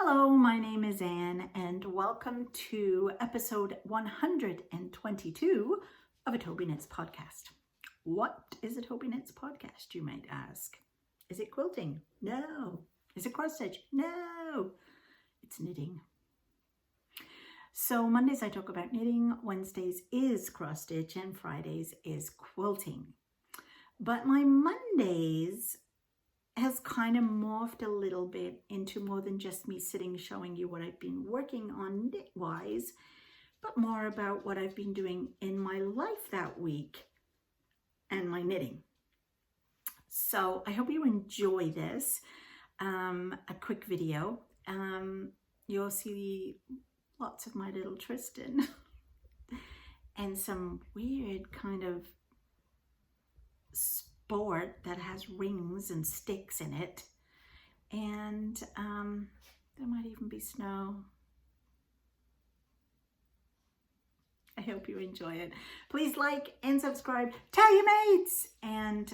Hello, my name is Anne and welcome to episode 122 of a Tobyknits podcast. What is a Tobyknits podcast, you might ask? Is it quilting? No. Is it cross stitch? No. It's knitting. So Mondays I talk about knitting, Wednesdays is cross stitch, and Fridays is quilting. But my Mondays has kind of morphed a little bit into more than just me sitting showing you what I've been working on knit-wise, but more about what I've been doing in my life that week and my knitting. So I hope you enjoy this, a quick video. You'll see lots of my little Tristan and some weird kind of board that has rings and sticks in it, and there might even be snow. I hope you enjoy it. Please like and subscribe, tell your mates, and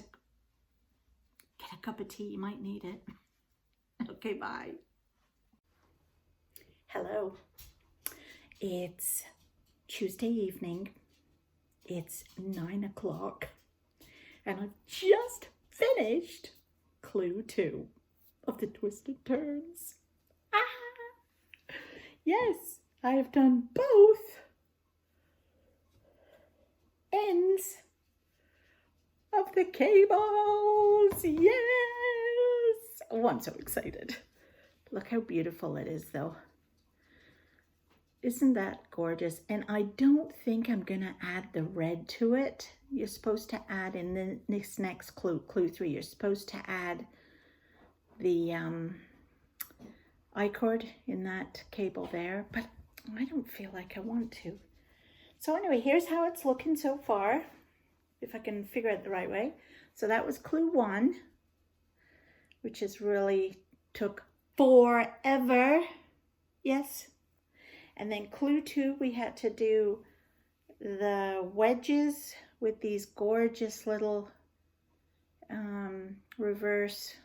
get a cup of tea, you might need it. Okay, bye. Hello, it's Tuesday evening, it's 9 o'clock. And I've just finished clue 2 of the twisted turns. Yes, I have done both ends of the cables. Yes! Oh, I'm so excited. Look how beautiful it is, though. Isn't that gorgeous? And I don't think I'm gonna add the red to it. You're supposed to add in this next clue, clue 3, you're supposed to add the I-cord in that cable there, but I don't feel like I want to. So anyway, here's how it's looking so far, if I can figure it the right way. So that was clue 1, which is really took forever. Yes. And then clue 2, we had to do the wedges with these gorgeous little reverse,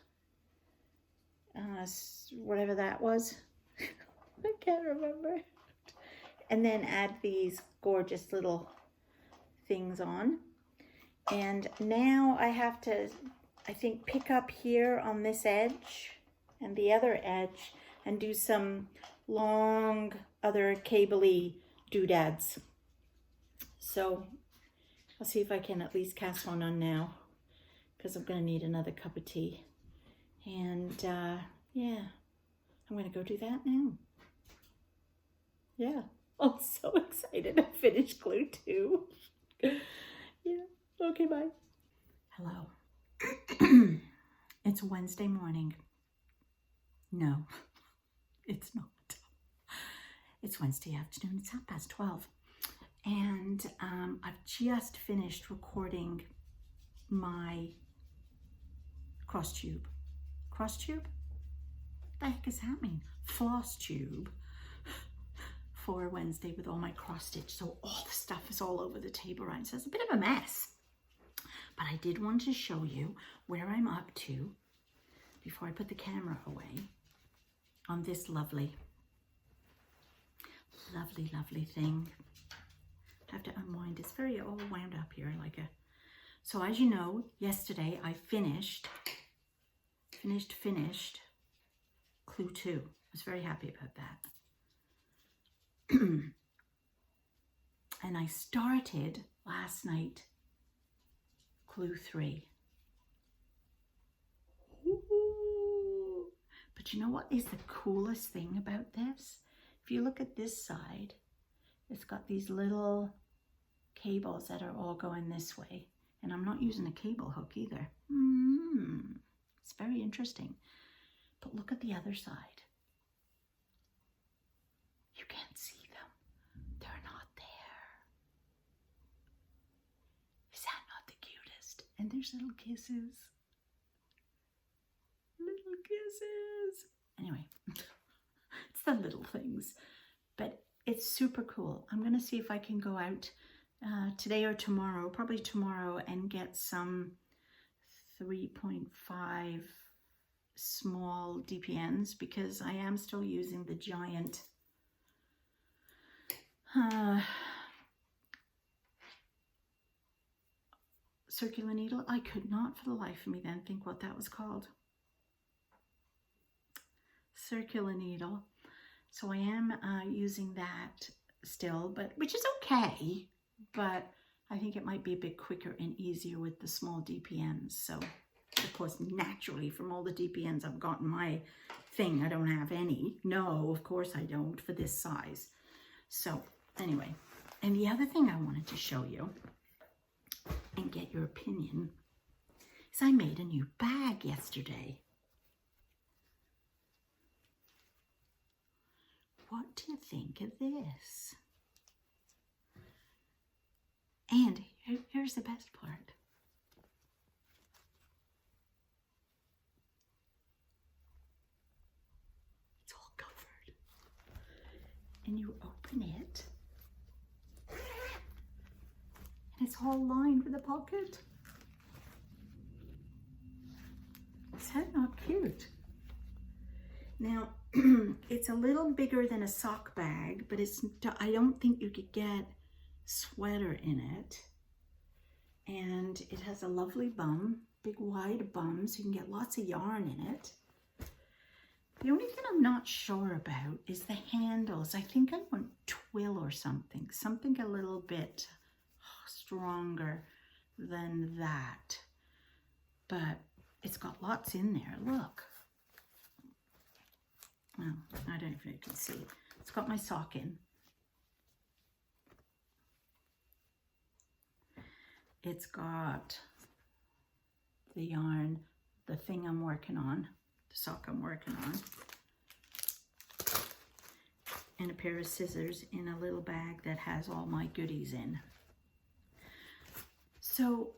whatever that was. I can't remember. And then add these gorgeous little things on. And now I have to, I think, pick up here on this edge and the other edge and do some long other cable-y doodads. So I'll see if I can at least cast one on now, because I'm going to need another cup of tea. And yeah, I'm going to go do that now. Yeah, I'm so excited to finish clue 2. Yeah, okay, bye. Hello. It's Wednesday morning. No, it's not. It's Wednesday afternoon. It's 12:30. And I've just finished recording my cross tube. Cross tube? What the heck does that mean? Floss tube for Wednesday with all my cross stitch. So all the stuff is all over the table, right? So it's a bit of a mess. But I did want to show you where I'm up to before I put the camera away on this lovely thing. I have to unwind. It's very all wound up here like a. So as you know, yesterday I finished clue 2. I was very happy about that. And I started last night clue 3. Ooh. But you know what is the coolest thing about this? If you look at this side, it's got these little cables that are all going this way. And I'm not using a cable hook either. It's very interesting. But look at the other side. You can't see them. They're not there. Is that not the cutest? And there's little kisses. Little kisses. Anyway, it's the little things. But it's super cool. I'm going to see if I can go out today or tomorrow, probably tomorrow, and get some 3.5 small DPNs because I am still using the giant circular needle. I could not for the life of me then think what that was called. Circular needle. So I am using that still, but which is okay, but I think it might be a bit quicker and easier with the small DPNs. So of course, naturally, from all the DPNs I've got in my thing, I don't have any. No, of course I don't for this size. So anyway, and the other thing I wanted to show you and get your opinion is I made a new bag yesterday. What do you think of this? And here's the best part. It's all covered. And you open it, and it's all lined with a pocket. Is that not cute? Now, it's a little bigger than a sock bag, but I don't think you could get sweater in it. And it has a lovely bum, big wide bum, so you can get lots of yarn in it. The only thing I'm not sure about is the handles. I think I want twill or something a little bit stronger than that. But it's got lots in there, look. Well, I don't know if you can see. It's got my sock in. It's got the yarn, the thing I'm working on, the sock I'm working on, and a pair of scissors in a little bag that has all my goodies in. So,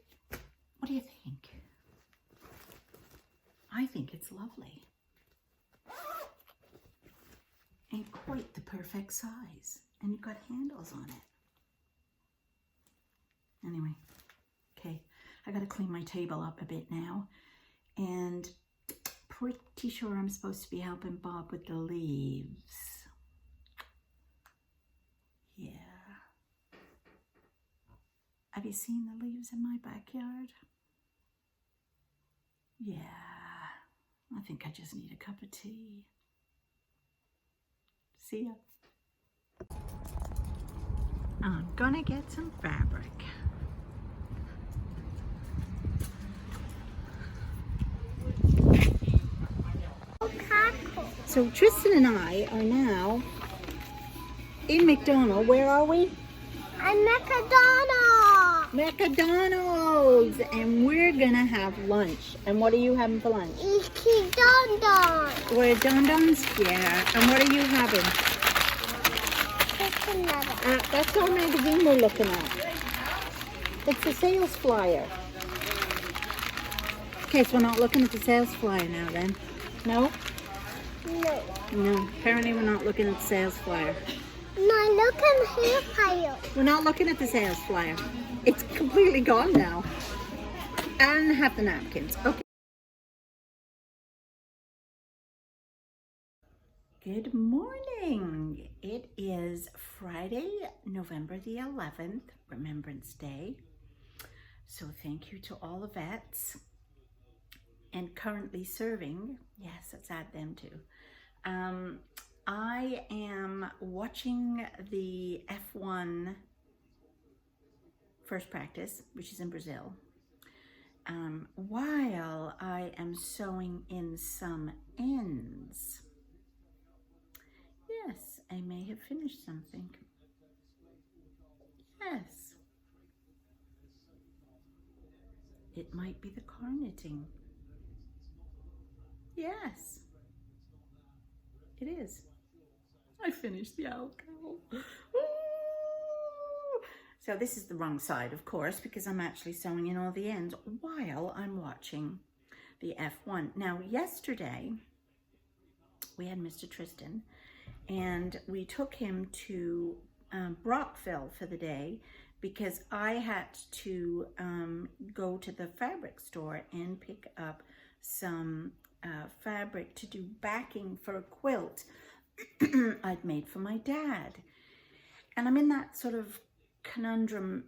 what do you think? I think it's lovely. And quite the perfect size. And you've got handles on it. Anyway, okay, I gotta clean my table up a bit now. And pretty sure I'm supposed to be helping Bob with the leaves. Yeah. Have you seen the leaves in my backyard? Yeah. I think I just need a cup of tea. See ya. I'm gonna get some fabric. So Tristan and I are now in McDonald's. Where are we? I'm McDonald's. McDonald's, and we're gonna have lunch. And what are you having for lunch? Eating Don-Don. What, Don-Dons? Yeah. And what are you having? Just another. That's our magazine we're looking at. It's the sales flyer. Okay, so we're not looking at the sales flyer now then? No? No. No. Apparently we're not looking at the sales flyer. No, look at the hair pile. We're not looking at the sales flyer. It's completely gone now. And have the napkins. Okay. Good morning. It is Friday, November the 11th, Remembrance Day. So thank you to all the vets and currently serving. Yes, let's add them too. I am watching the F1 first practice, which is in Brazil, while I am sewing in some ends. Yes, I may have finished something. Yes. It might be the car knitting. Yes. It is. I finished the alcohol. So this is the wrong side, of course, because I'm actually sewing in all the ends while I'm watching the F1. Now, yesterday, we had Mr. Tristan, and we took him to Brockville for the day because I had to go to the fabric store and pick up some fabric to do backing for a quilt I'd made for my dad. And I'm in that sort of conundrum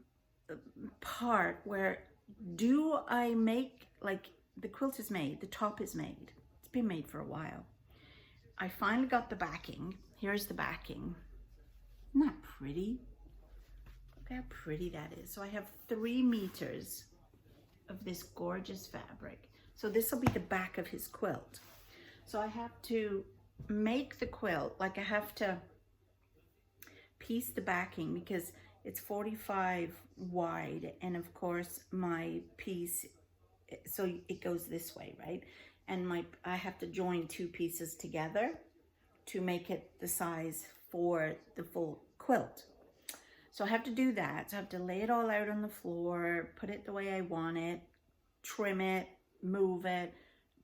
part where, do I make, like, the quilt is made, the top is made, it's been made for a while. I finally got the backing. Here's the backing. Isn't that pretty? Look how pretty that is. So I have 3 meters of this gorgeous fabric. So this will be the back of his quilt. So I have to make the quilt, like I have to piece the backing because it's 45 wide, and of course my piece, so it goes this way, right? And I have to join 2 pieces together to make it the size for the full quilt. So I have to do that. So I have to lay it all out on the floor, put it the way I want it, trim it, move it,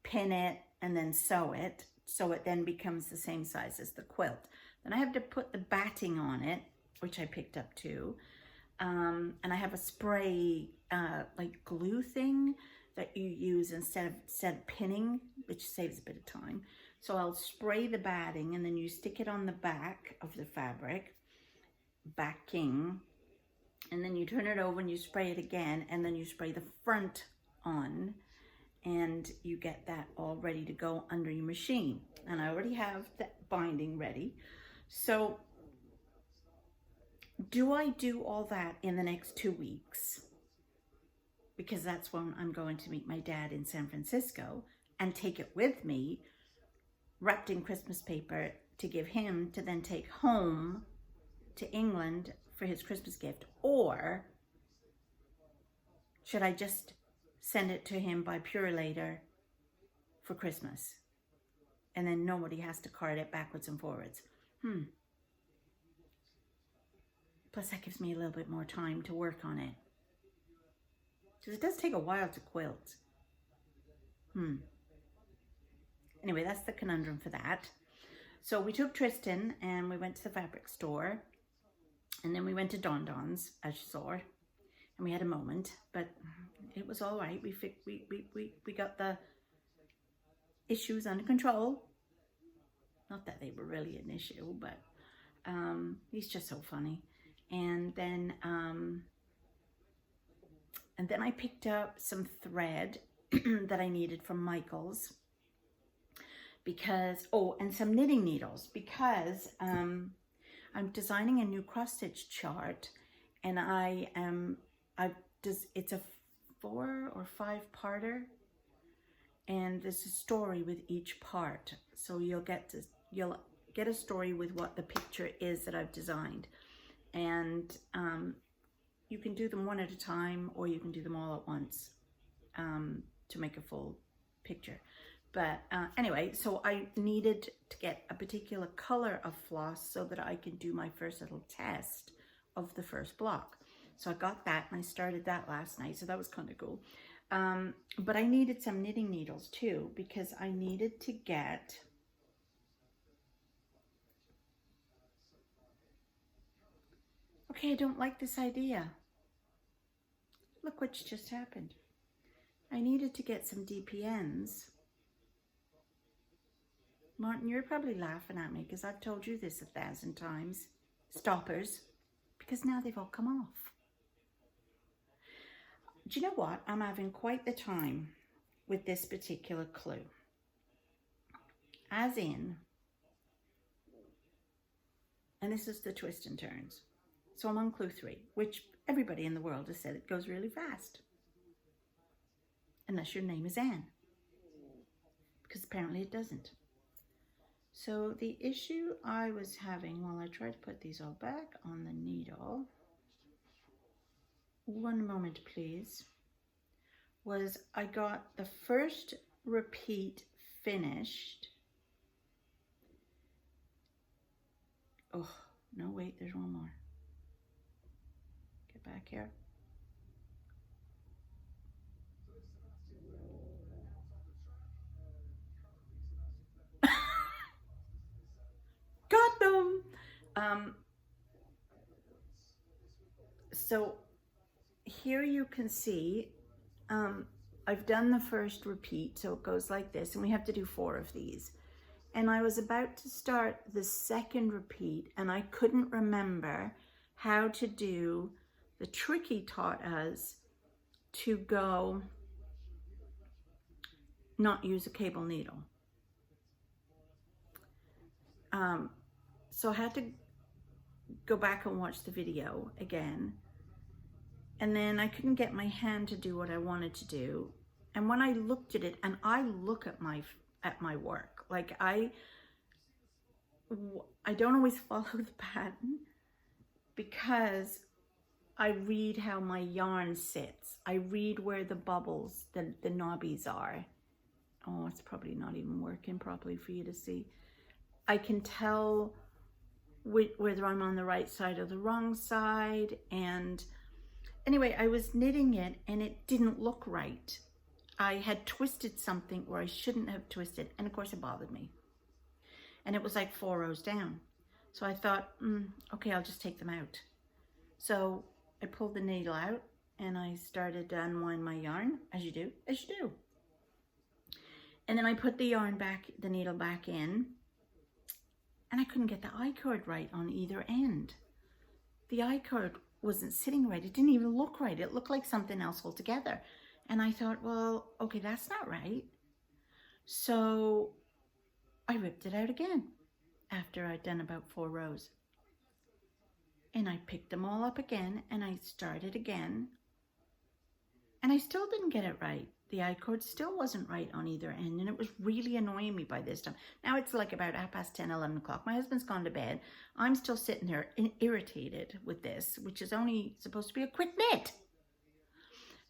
pin it, and then sew it, so it then becomes the same size as the quilt. Then I have to put the batting on it, which I picked up too. And I have a spray like glue thing that you use instead of pinning, which saves a bit of time. So I'll spray the batting, and then you stick it on the back of the fabric, backing, and then you turn it over and you spray it again, and then you spray the front on, and you get that all ready to go under your machine. And I already have that binding ready. So do I do all that in the next 2 weeks? Because that's when I'm going to meet my dad in San Francisco and take it with me, wrapped in Christmas paper, to give him to then take home to England for his Christmas gift? Or should I just send it to him by Purelator for Christmas, and then nobody has to card it backwards and forwards? Plus that gives me a little bit more time to work on it, because it does take a while to quilt. Anyway, that's the conundrum for that. So we took Tristan and we went to the fabric store, and then we went to Don Don's, as you saw, and we had a moment, but it was all right. We got the issues under control. Not that they were really an issue, but he's just so funny. And then I picked up some thread that I needed from Michael's, because, and some knitting needles, because I'm designing a new cross stitch chart, and it's a 4 or 5 parter, and there's a story with each part. So you'll get a story with what the picture is that I've designed. And you can do them one at a time, or you can do them all at once to make a full picture. But anyway, so I needed to get a particular color of floss so that I can do my first little test of the first block. So I got that, and I started that last night, so that was kind of cool. But I needed some knitting needles too, because I needed to get I don't like this idea. Look what's just happened. I needed to get some DPNs. Martin, you're probably laughing at me because I've told you this 1,000 times. Stoppers, because now they've all come off. Do you know what? I'm having quite the time with this particular clue. As in, and this is the twist and turns. So I'm on clue 3, which everybody in the world has said it goes really fast. Unless your name is Anne. Because apparently it doesn't. So the issue I was having while I tried to put these all back on the needle, one moment please, was I got the first repeat finished. Oh, no, wait, there's one more. Get back here. Got them! So here you can see I've done the first repeat, so it goes like this, and we have to do 4 of these. And I was about to start the second repeat, and I couldn't remember how to do the trick he taught us to go not use a cable needle. So I had to go back and watch the video again. And then I couldn't get my hand to do what I wanted to do. And when I looked at it, and I look at my work, like I don't always follow the pattern because I read how my yarn sits. I read where the bubbles, the knobbies are. Oh, it's probably not even working properly for you to see. I can tell whether I'm on the right side or the wrong side. And anyway, I was knitting it and it didn't look right. I had twisted something where I shouldn't have twisted. And of course it bothered me. And it was like 4 rows down. So I thought, okay, I'll just take them out. So I pulled the needle out and I started to unwind my yarn, as you do. And then I put the needle back in, and I couldn't get the I-cord right on either end. The I-cord wasn't sitting right. It didn't even look right. It looked like something else altogether. And I thought, well, okay, that's not right. So I ripped it out again after I'd done about 4 rows. And I picked them all up again and I started again. And I still didn't get it right. The I-cord still wasn't right on either end, and it was really annoying me by this time. Now it's like about 10:30, 11 o'clock. My husband's gone to bed. I'm still sitting there irritated with this, which is only supposed to be a quick knit.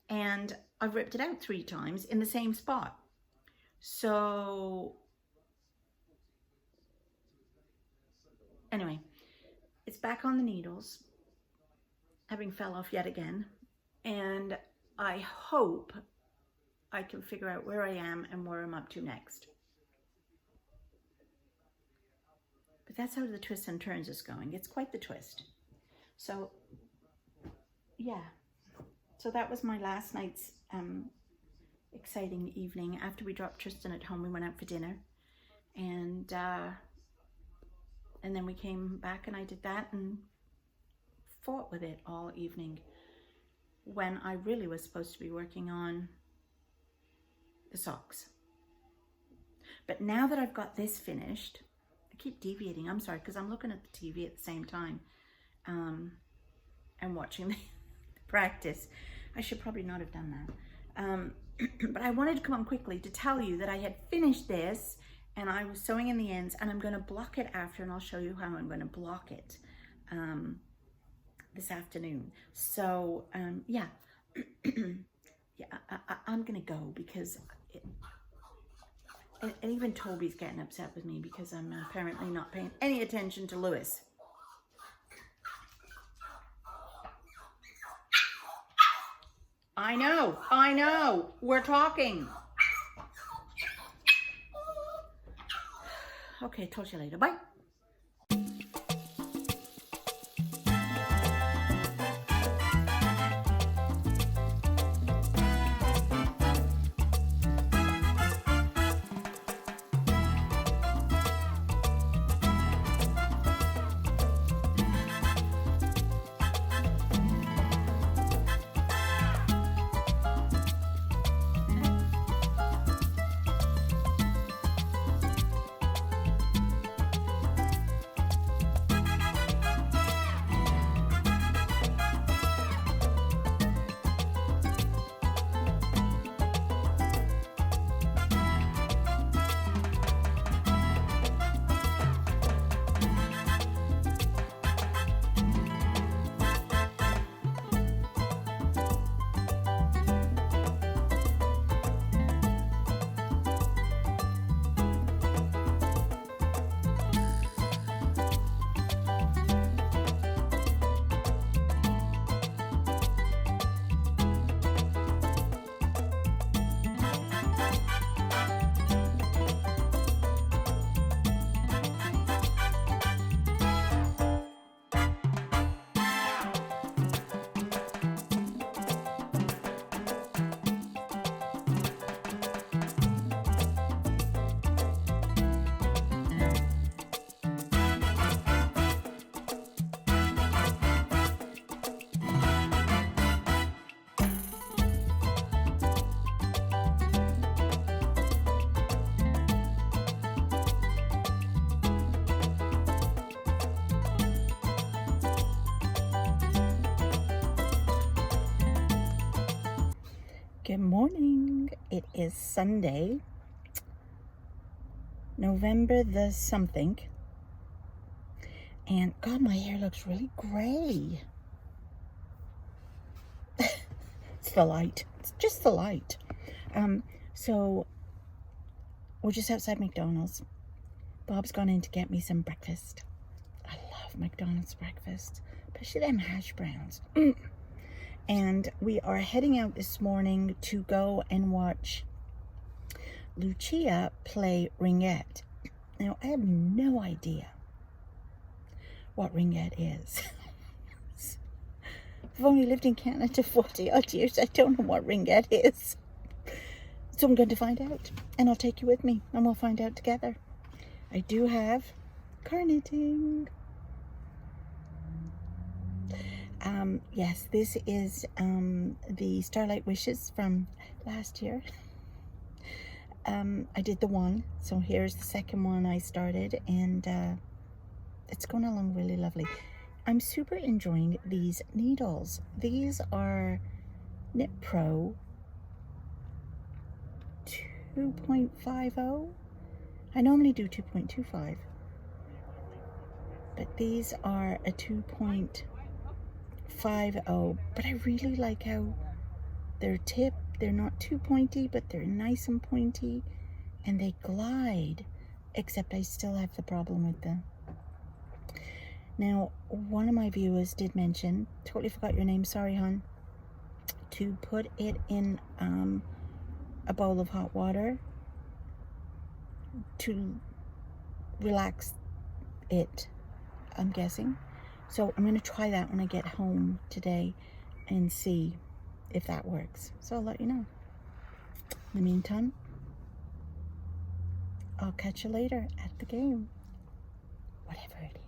And I've ripped it out 3 times in the same spot. So anyway, it's back on the needles, having fell off yet again. And I hope I can figure out where I am and where I'm up to next. But that's how the twists and turns is going. It's quite the twist. So, yeah. So that was my last night's exciting evening. After we dropped Tristan at home, we went out for dinner. And then we came back and I did that and fought with it all evening, when I really was supposed to be working on the socks. But now that I've got this finished, I keep deviating, I'm sorry, because I'm looking at the TV at the same time and watching the practice. I should probably not have done that. But I wanted to come on quickly to tell you that I had finished this and I was sewing in the ends, and I'm going to block it after, and I'll show you how I'm going to block it this afternoon. So yeah. Yeah, I'm gonna go because and even Toby's getting upset with me because I'm apparently not paying any attention to Lewis. I know, we're talking. Okay, talk to you later, bye. Good morning. It is Sunday, November the something. And God, my hair looks really gray. It's the light. It's just the light. So we're just outside McDonald's. Bob's gone in to get me some breakfast. I love McDonald's breakfast, especially them hash browns. And we are heading out this morning to go and watch Lucia play ringette. Now, I have no idea what ringette is. I've only lived in Canada 40 odd years. I don't know what ringette is. So I'm going to find out, and I'll take you with me, and we'll find out together. I do have car knitting. Yes, this is the Starlight Wishes from last year. I did the one, so here's the second one I started, and it's going along really lovely. I'm super enjoying these needles. These are Knit Pro 2.50. I normally do 2.25, but these are a 2.50. But I really like how they're tipped. They're not too pointy, but they're nice and pointy, and they glide, except I still have the problem with them. Now, one of my viewers did mention, totally forgot your name, sorry hon, to put it in a bowl of hot water to relax it, I'm guessing. So I'm going to try that when I get home today and see if that works. So I'll let you know. In the meantime, I'll catch you later at the game. Whatever it is.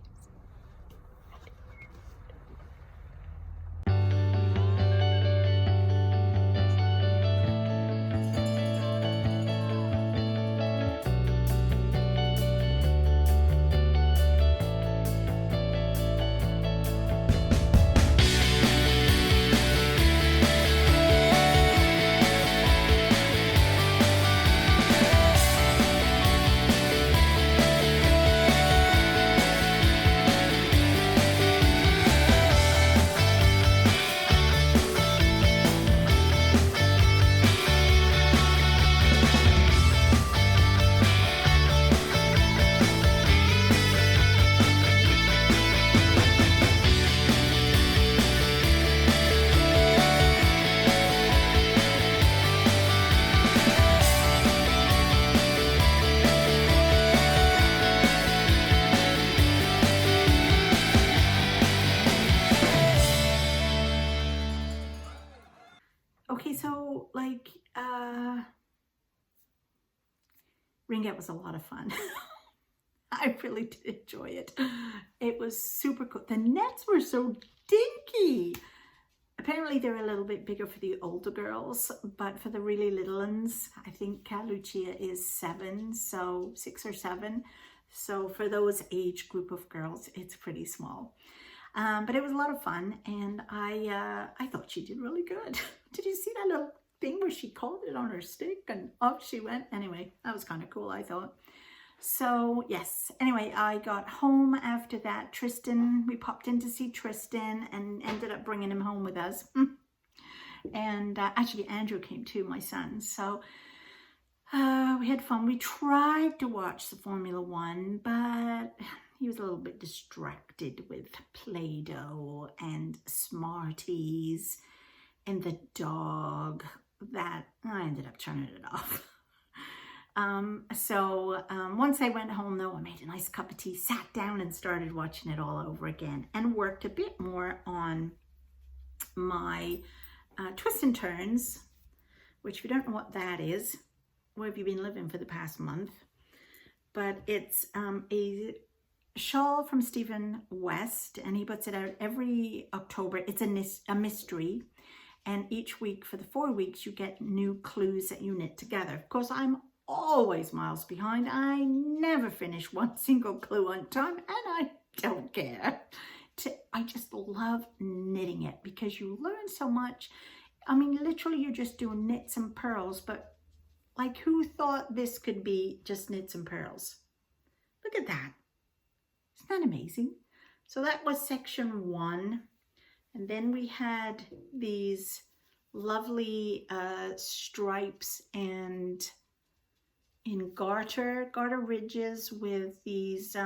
Okay, so like ringette was a lot of fun. I really did enjoy it. It was super cool. The nets were so dinky. Apparently they're a little bit bigger for the older girls, but for the really little ones, I think Lucia is 7, so 6 or 7. So for those age group of girls, it's pretty small. But it was a lot of fun, and I thought she did really good. Did you see that little thing where she caught it on her stick and up she went? Anyway, that was kind of cool, I thought. So yes, anyway, I got home after that. We popped in to see Tristan and ended up bringing him home with us. And actually Andrew came too, my son. So we had fun. We tried to watch the Formula One, but he was a little bit distracted with Play-Doh and Smarties and the dog that I ended up turning it off. Once I went home though, I made a nice cup of tea, sat down and started watching it all over again, and worked a bit more on my twists and turns, which if you don't know what that is, where have you been living for the past month? But it's a shawl from Stephen West, and he puts it out every October. It's a mystery, and each week for the 4 weeks you get new clues that you knit together. Of course, I'm always miles behind. I never finish one single clue on time, and I don't care. I just love knitting it because you learn so much, I mean, literally you're just doing knits and purls, but like who thought this could be just knits and purls? Look at that. Isn't that amazing? So that was section 1. And then we had these lovely stripes and in garter ridges with these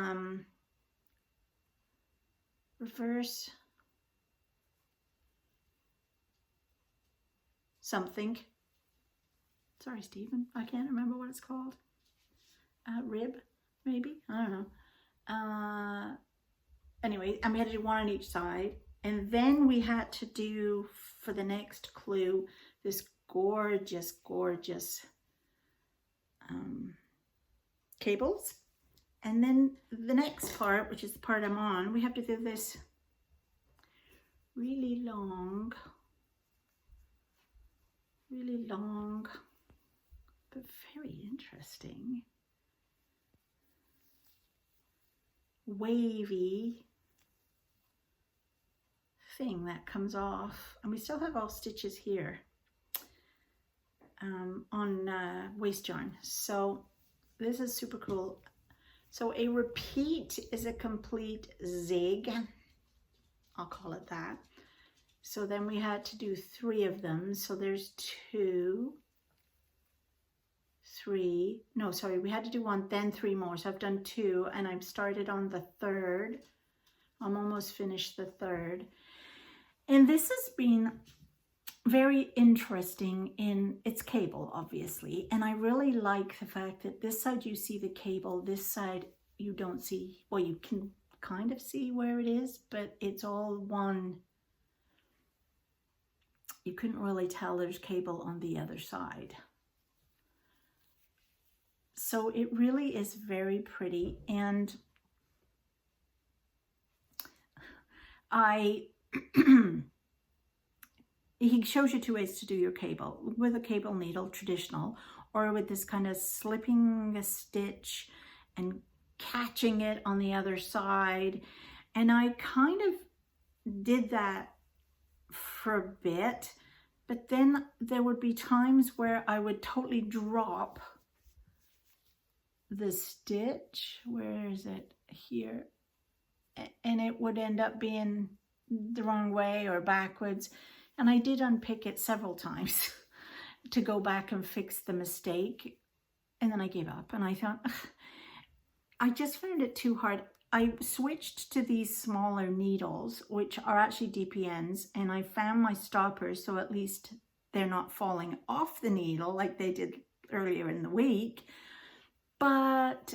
reverse something. Sorry, Stephen, I can't remember what it's called. Rib, maybe? I don't know. Anyway, and we had to do one on each side. And then we had to do, for the next clue, this gorgeous, gorgeous cables. And then the next part, which is the part I'm on, we have to do this really long, but very interesting, wavy thing that comes off. And we still have all stitches here on waist yarn. So this is super cool. So a repeat is a complete zig, I'll call it that. So then we had to do 3 of them. So there's 2, 3, no, sorry, we had to do 1, then 3 more. So I've done 2 and I've started on the 3rd. I'm almost finished the 3rd. And this has been very interesting in its cable, obviously. And I really like the fact that this side you see the cable, this side you don't see. Well, you can kind of see where it is, but it's all one. You couldn't really tell there's cable on the other side. So it really is very pretty. And he shows you 2 ways to do your cable, with a cable needle, traditional, or with this kind of slipping a stitch and catching it on the other side. And I kind of did that for a bit, but then there would be times where I would totally drop the stitch. Where is it? Here. And it would end up being the wrong way or backwards. And I did unpick it several times to go back and fix the mistake. And then I gave up and I thought, ugh, I just found it too hard. I switched to these smaller needles, which are actually DPNs, and I found my stoppers, so at least they're not falling off the needle like they did earlier in the week. But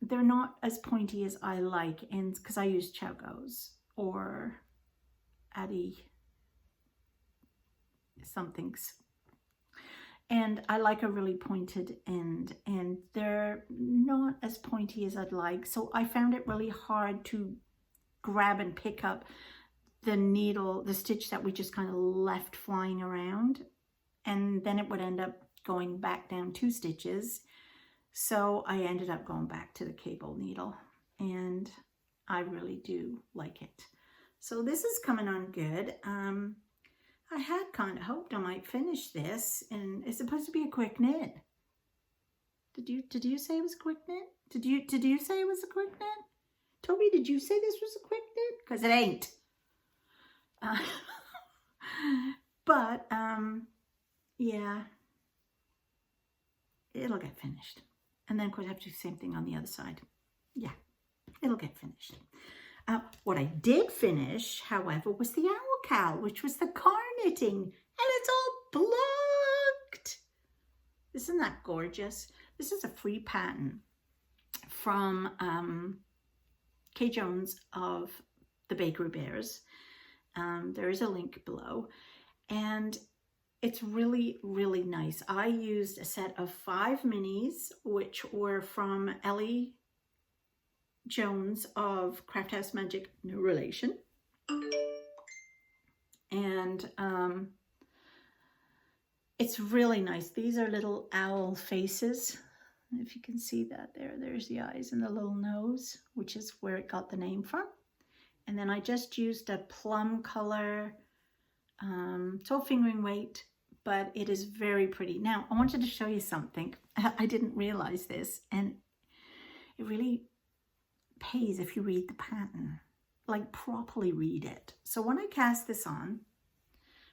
they're not as pointy as I like, and because I use Chowgos or Addy somethings, and I like a really pointed end, and they're not as pointy as I'd like. So I found it really hard to grab and pick up the needle, the stitch that we just kind of left flying around, and then it would end up going back down 2 stitches. So I ended up going back to the cable needle, and I really do like it. So this is coming on good. I had kind of hoped I might finish this, and it's supposed to be a quick knit. Did you say it was a quick knit? Did you say it was a quick knit? Toby, did you say this was a quick knit? Because it ain't. But yeah, it'll get finished. And then of course I have to do the same thing on the other side. Yeah, it'll get finished. What I did finish, however, was the owl cowl, which was the car knitting, and it's all blocked. Isn't that gorgeous? This is a free pattern from Kay Jones of the Bakery Bears. There is a link below, and it's really, really nice. I used a set of 5 minis, which were from Ellie Jones of Craft House Magic New Relation, and it's really nice. These are little owl faces. If you can see that there's the eyes and the little nose, which is where it got the name from. And then I just used a plum color It's all fingering weight, but it is very pretty. Now, I wanted to show you something. I didn't realize this, and it really pays if you read the pattern, like properly read it. So when I cast this on,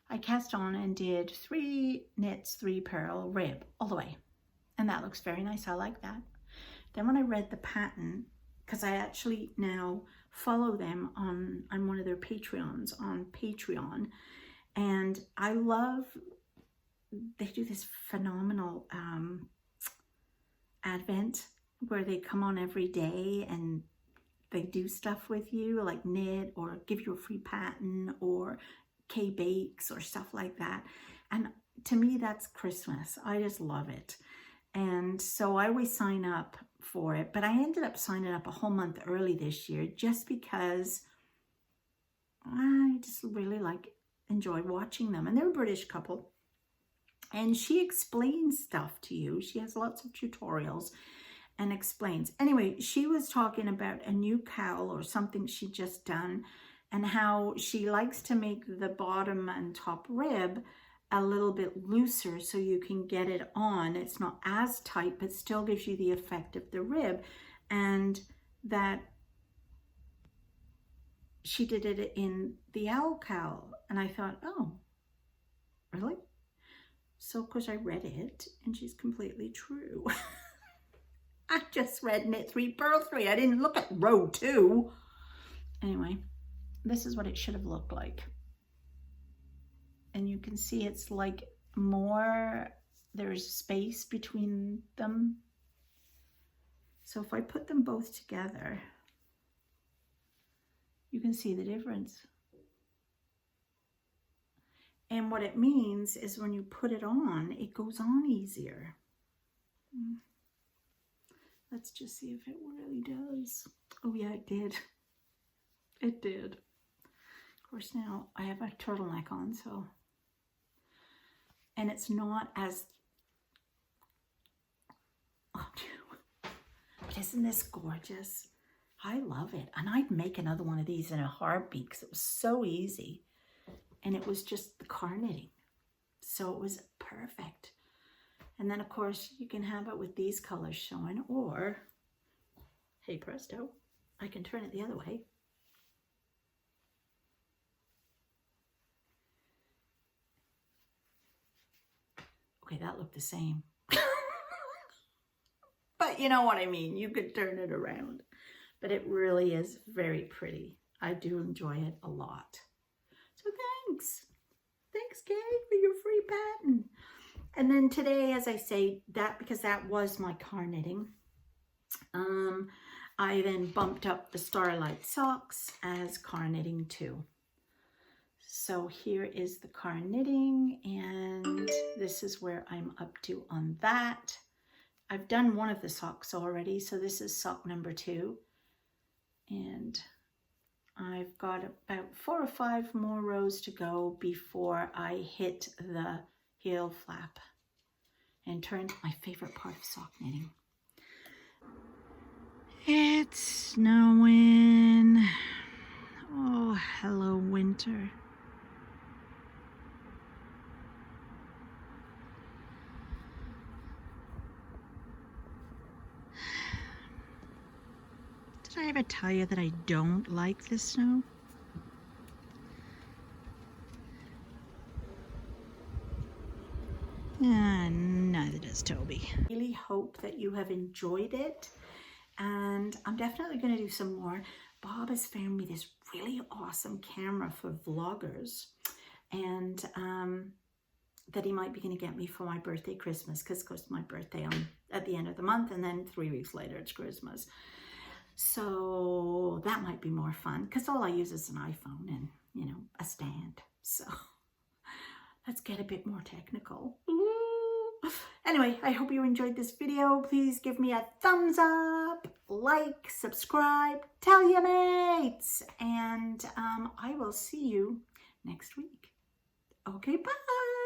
I cast on and did 3 knits, 3 purl, rib all the way. And that looks very nice. I like that. Then when I read the pattern, because I actually now follow them on one of their Patreons on Patreon, and I love, they do this phenomenal advent where they come on every day and they do stuff with you, like knit or give you a free pattern or K-bakes or stuff like that. And to me, that's Christmas. I just love it. And so I always sign up for it, but I ended up signing up a whole month early this year just because I just really enjoy watching them. And they're a British couple, and she explains stuff to you. She has lots of tutorials and explains. Anyway, she was talking about a new cowl or something she just done, and how she likes to make the bottom and top rib a little bit looser so you can get it on. It's not as tight, but still gives you the effect of the rib. And that she did it in the owl cowl. And I thought, oh, really? So of course I read it, and she's completely true. I just read knit 3, purl 3. I didn't look at row 2. Anyway, this is what it should have looked like. And you can see it's like more, there's space between them. So if I put them both together, you can see the difference. And what it means is when you put it on, it goes on easier. Let's just see if it really does. Oh yeah, it did. It did. Of course, now I have a turtleneck on, so. And it's not as, oh, but isn't this gorgeous? I love it. And I'd make another one of these in a heartbeat because it was so easy. And it was just the knitting. So it was perfect. And then of course you can have it with these colors showing, or, hey presto, I can turn it the other way. Okay, that looked the same. But you know what I mean, you could turn it around. But it really is very pretty. I do enjoy it a lot. So thanks. Thanks, Kay, for your free pattern. And then today, as I say, because that was my knitting, I then bumped up the Starlight socks as knitting too. So here is the knitting, and this is where I'm up to on that. I've done one of the socks already, so this is sock number 2. And I've got about 4 or 5 more rows to go before I hit the heel flap and turn to my favorite part of sock knitting. It's snowing. Oh, hello, winter. Did I ever tell you that I don't like the snow? Neither does Toby. I really hope that you have enjoyed it, and I'm definitely going to do some more. Bob has found me this really awesome camera for vloggers, and that he might be going to get me for my birthday, Christmas, because of course my birthday at the end of the month, and then 3 weeks later it's Christmas. So that might be more fun, because all I use is an iPhone and, you know, a stand. So let's get a bit more technical. Ooh. Anyway, I hope you enjoyed this video. Please give me a thumbs up, like, subscribe, tell your mates, and I will see you next week. Okay, bye.